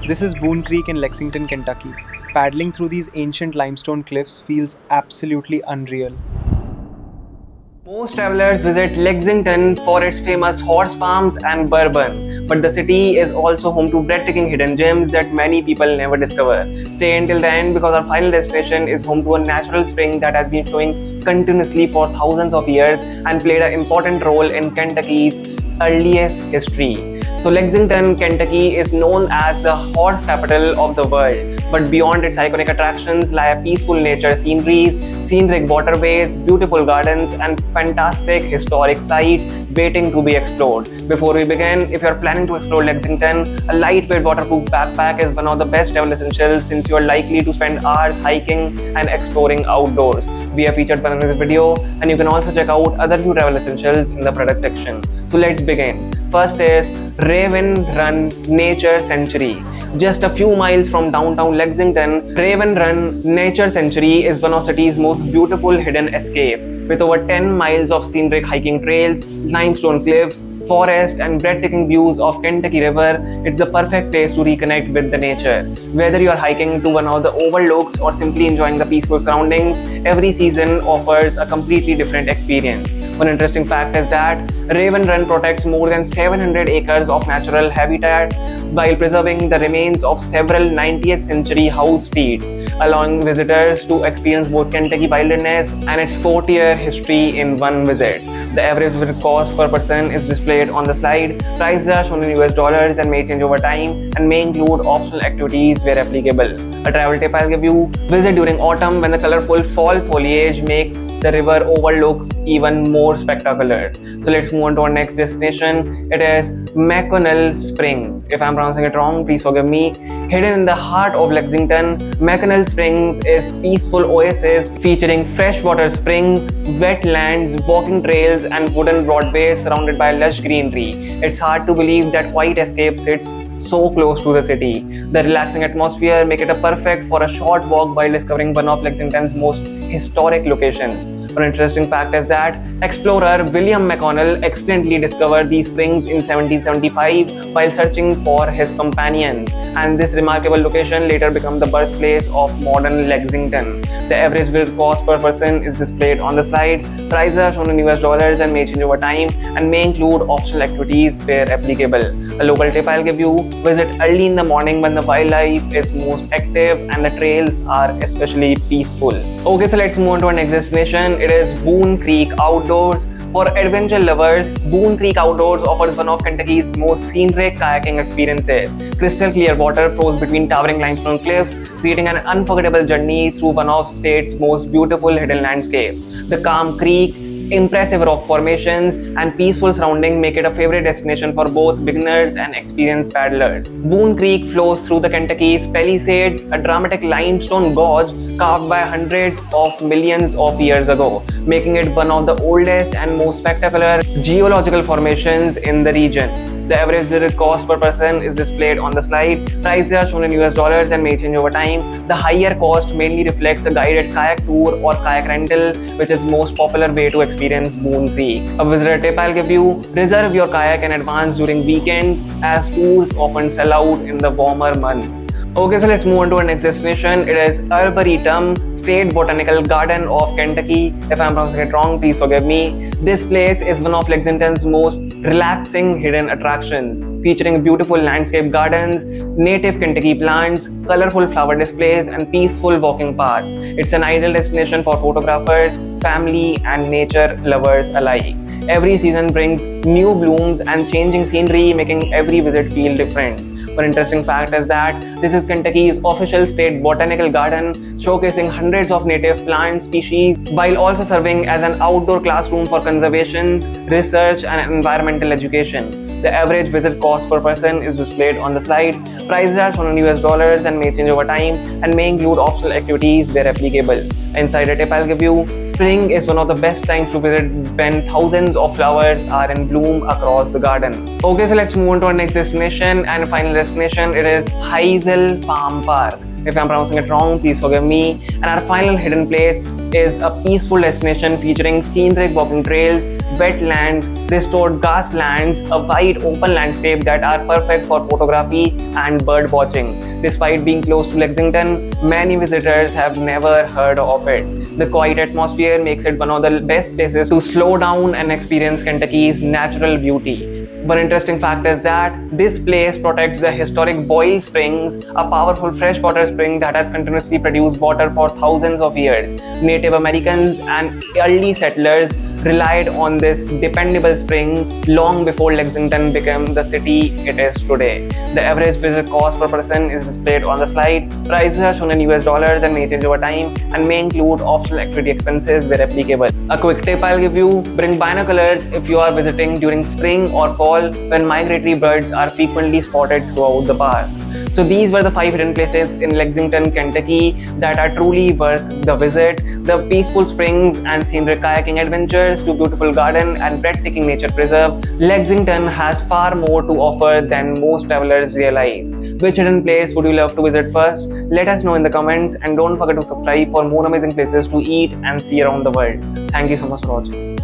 This is Boone Creek in Lexington, Kentucky. Paddling through these ancient limestone cliffs feels absolutely unreal. Most travelers visit Lexington for its famous horse farms and bourbon, but the city is also home to breathtaking hidden gems that many people never discover. Stay until the end because our final destination is home to a natural spring that has been flowing continuously for thousands of years and played an important role in Kentucky's earliest history. So Lexington, Kentucky is known as the horse capital of the world, but beyond its iconic attractions lie peaceful nature sceneries, scenic waterways, beautiful gardens, and fantastic historic sites waiting to be explored. Before we begin, if you're planning to explore Lexington, a lightweight waterproof backpack is one of the best travel essentials since you're likely to spend hours hiking and exploring outdoors. We have featured one in this video, and you can also check out other few travel essentials in the product section. So let's begin. First is Raven Run Nature Sanctuary. Just a few miles from downtown Lexington, Raven Run Nature Sanctuary is one of the city's most beautiful hidden escapes. With over 10 miles of scenic hiking trails, limestone cliffs, forest, and breathtaking views of Kentucky River, it's the perfect place to reconnect with the nature. Whether you are hiking to one of the overlooks or simply enjoying the peaceful surroundings, every season offers a completely different experience. One interesting fact is that Raven Run protects more than 700 acres of natural habitat while preserving the remains of several 19th century house streets, allowing visitors to experience both Kentucky wilderness and its 40-year history in one visit. The average visit cost per person is displayed on the slide. Prices are shown in US dollars and may change over time and may include optional activities where applicable. A travel tip I'll give you: visit during autumn when the colorful fall foliage makes the river overlooks even more spectacular. So let's move on to our next destination. It is McConnell Springs. If I'm pronouncing it wrong, please forgive me. Hidden in the heart of Lexington, McConnell Springs is peaceful oasis featuring freshwater springs, wetlands, walking trails, and wooden broadways surrounded by lush greenery. It's hard to believe that quiet escape sits so close to the city. The relaxing atmosphere make it a perfect for a short walk while discovering one of Lexington's most historic locations. One interesting fact is that explorer William McConnell accidentally discovered these springs in 1775 while searching for his companions, and this remarkable location later became the birthplace of modern Lexington. The average visit cost per person is displayed on the slide. Prices are shown in US dollars and may change over time and may include optional activities where applicable. A local tip I'll give you: visit early in the morning when the wildlife is most active and the trails are especially peaceful. Okay, so let's move on to our next destination. It is Boone Creek Outdoors. For adventure lovers, Boone Creek Outdoors offers one of Kentucky's most scenic kayaking experiences. Crystal clear water flows between towering limestone cliffs, creating an unforgettable journey through one of state's most beautiful hidden landscapes. The calm creek, impressive rock formations, and peaceful surrounding make it a favorite destination for both beginners and experienced paddlers. Boone Creek flows through the Kentucky's Palisades, a dramatic limestone gorge carved by hundreds of millions of years ago, making it one of the oldest and most spectacular geological formations in the region. The average visit cost per person is displayed on the slide. Prices are shown in US dollars and may change over time. The higher cost mainly reflects a guided kayak tour or kayak rental, which is most popular way to experience Boone Creek. A visitor tip I'll give you: reserve your kayak in advance during weekends as tours often sell out in the warmer months. Okay, so let's move on to our next destination. It is Arboretum State Botanical Garden of Kentucky. If I'm pronouncing it wrong, please forgive me. This place is one of Lexington's most relaxing hidden attractions, featuring beautiful landscape gardens, native Kentucky plants, colorful flower displays, and peaceful walking paths. It's an ideal destination for photographers, family, and nature lovers alike. Every season brings new blooms and changing scenery, making every visit feel different. One interesting fact is that this is Kentucky's official state botanical garden, showcasing hundreds of native plant species while also serving as an outdoor classroom for conservation, research, and environmental education. The average visit cost per person is displayed on the slide. Prices are shown in US dollars and may change over time and may include optional activities where applicable. Insider tip I'll give you: spring is one of the best times to visit when thousands of flowers are in bloom across the garden. Okay, so let's move on to our next destination and final destination. It is Hazel Farm Park. If I'm pronouncing it wrong, please forgive me. And our final hidden place is a peaceful destination featuring scenic walking trails, wetlands, restored grasslands, a wide open landscape that are perfect for photography and bird watching. Despite being close to Lexington, many visitors have never heard of it. The quiet atmosphere makes it one of the best places to slow down and experience Kentucky's natural beauty. One interesting fact is that this place protects the historic Boyle Springs, a powerful freshwater spring that has continuously produced water for thousands of years. Native Americans and early settlers relied on this dependable spring long before Lexington became the city it is today. The average visit cost per person is displayed on the slide. Prices are shown in US dollars and may change over time and may include optional activity expenses where applicable. A quick tip I'll give you: bring binoculars if you are visiting during spring or fall when migratory birds are frequently spotted throughout the park. So these were the 5 hidden places in Lexington, Kentucky that are truly worth the visit. The peaceful springs and scenic kayaking adventures to beautiful garden and breathtaking nature preserve. Lexington has far more to offer than most travelers realize. Which hidden place would you love to visit first? Let us know in the comments, and don't forget to subscribe for more amazing places to eat and see around the world. Thank you so much for watching.